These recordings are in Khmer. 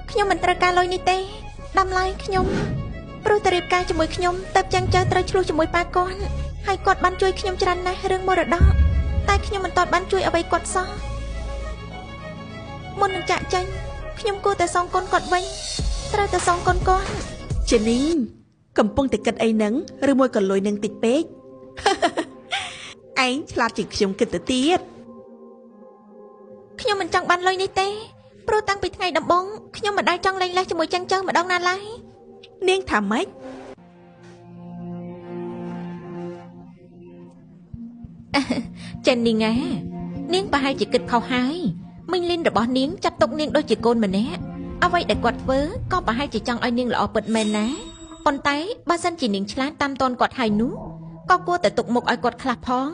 ខ្ញុំមិនត្រូវការលុយនេះទេដំឡៃខ្ញុំព្រោះតែរៀបការជាមួយខ្ញុំតែចាំងចៅត្រូវឆ្លោះជាមួយប៉ាគាត់ហើយគាត់បានជួយខ្ញុំច្រើនណាស់រឿងមរតកតែខ្ញុំមិនទាន់បានជួយអ្វីគាត់សោះមុននឹងចាក់ចេញខ្ញុំគួរតែសងគុណគាត់វិញត្រូវតែសងគុណគាត់ចេនីងកំពុងតែគិតអីហ្នឹងឬមួយក៏លុយនឹងតិចពេកឯងឆ្លាតជាងខ្ញុំគិតទៅទៀតខ្ញុំមិនចង់បានលុយនេះទេព្រោះតាំងពីថ្ងៃដំបូងខ្ញុំមិនដែលចង់លេងលេះជាមួយចឹងចៅម្ដងណាឡើយនាងថាម៉េចចេននីងនាងប្រហែលជាគិតខុសហើយមិញលីនរបស់នាងចាត់ទុកនាងដូចជាកូនម្នាក់អ្វីដែលគាត់ធ្វើក៏ប្រហែលជាចង់ឲ្យនាងល្អពិតមែនណាប៉ុន្តែបើសិនជានាងឆ្លាតតាមតនគាត់ហើយនោះក៏គួរតែទុកមុខឲ្យគាត់ខ្លះផង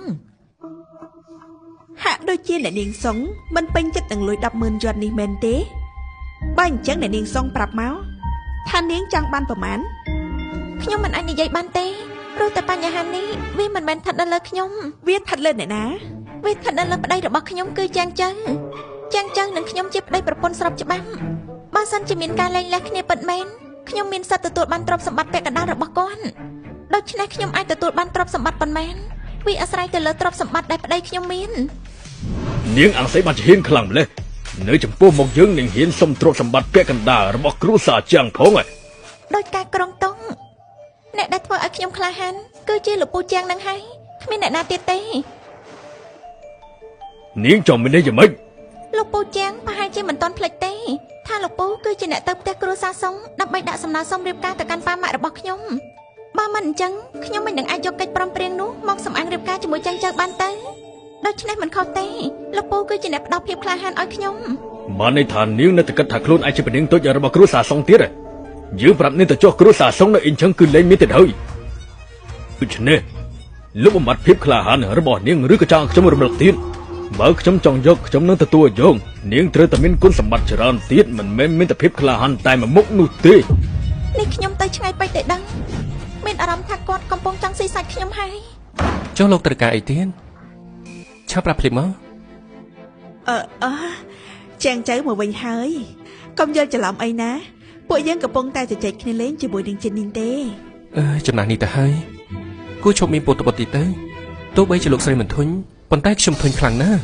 ហាក់ដូចជាអ្នកនាងសុងមិនពេញចិត្តនឹងលុយ 10,000 យន់នេះមែនទេបើអញ្ចឹងអ្នកនាងសុងប្រាប់មកថានាងចង់បានប្រមាណខ្ញុំមិនអាចនិយាយបានទេព្រោះតែបញ្ហានេះវាមិនមែនស្ថិតនៅលើខ្ញុំវាស្ថិតលើអ្នកណាវាស្ថិតនៅលើប្តីរបស់ខ្ញុំគឺចាងចៅនិងខ្ញុំជាប្តីប្រពន្ធស្របច្បាប់បើសិនជាមានការលែងលះគ្នាពិតមែនខ្ញុំមានសិទ្ធិទទួលបានទ្រព្យសម្បត្តិពាក់កណ្ដាលរបស់គាត់ដូច្នេះខ្ញុំអាចទទួលបានទ្រព្យសម្បត្តិប៉ុន្មានវាអាស្រ័យទៅលើទ្រព្យសម្បត្តិដែលប្តីខ្ញុំមាននាងអង្គស្អីបានជាហ៊ានខ្លាំងម្ល៉េះនៅចំពោះមកយើងនឹងហ៊ានសុំទ្រព្យសម្បត្តិពាក់កណ្ដាលរបស់គ្រួសារជាងផងដោយការក្រុងតុងអ្នកដែលធ្វើឲ្យខ្ញុំក្លាហានគឺជាលោកពូជាងនឹងហើយគ្មានអ្នកណាទៀតទេនាងចំមាននេះយ៉ាងម៉េចលោកពូជាងប្រហែលជាមិនទាន់ភ្លេចទេថាលោកពូគឺជាអ្នកទៅផ្ទះគ្រួសារសុងដើម្បីដាក់សំណើសុំរៀបការទៅកាន់ប៉ាម៉ាក់របស់ខ្ញុំបើមិនអញ្ចឹងខ្ញុំមិននឹងអាចយកកិច្ចព្រមព្រៀងនោះមកសម្អាងរៀបការជាមួយចាងចៅបានទៅដូច្នេះមិនខុសទេលោកពូគឺជាអ្នកផ្ដល់ភាពក្លាហានឲ្យខ្ញុំបានន័យថានាងនៅតែគិតថាខ្លួនឯងជាប្តីទុច្ចរបស់គ្រួសារសុងទៀតយើងប្រាប់នាងទៅចុះគ្រួសារសុងនៅអ៊ីនចឹងគឺលែងមានទៀតហើយដូច្នេះលោកបំបត្តិភាពក្លាហានរបស់នាងឬក៏ចង់ខ្ញុំរំលឹកទៀតបើខ្ញុំចង់យកខ្ញុំនឹងទទួលយកនាងត្រូវតែមានគុណសម្បត្តិច្រើនទៀតមិនមែនមានតែភាពក្លាហានតែមួយមុខនោះទេនេះខ្ញុំទៅឆ្ងាយពេកតែដឹងមានអារម្មណ៍ថាគាត់កំពុងចង់ស៊ីសាច់ខ្ញុំហើយចុះលោកត្រូវការអីទៀតឆាប់ប្រាប់ភ្លាមមកចាងចៅមកវិញហើយកុំយល់ច្រឡំអីណាពួកយើងកំពុងតែជជែកគ្នាលេងជាមួយនឹងចិននីងទេចំណាស់នេះទៅហើយគួរឈប់មានពុតបុតទីទៅទោះបីជាលោកស្រីមិនធុញប៉ុន្តែខ្ញុំធុញខ្លាំងណាស់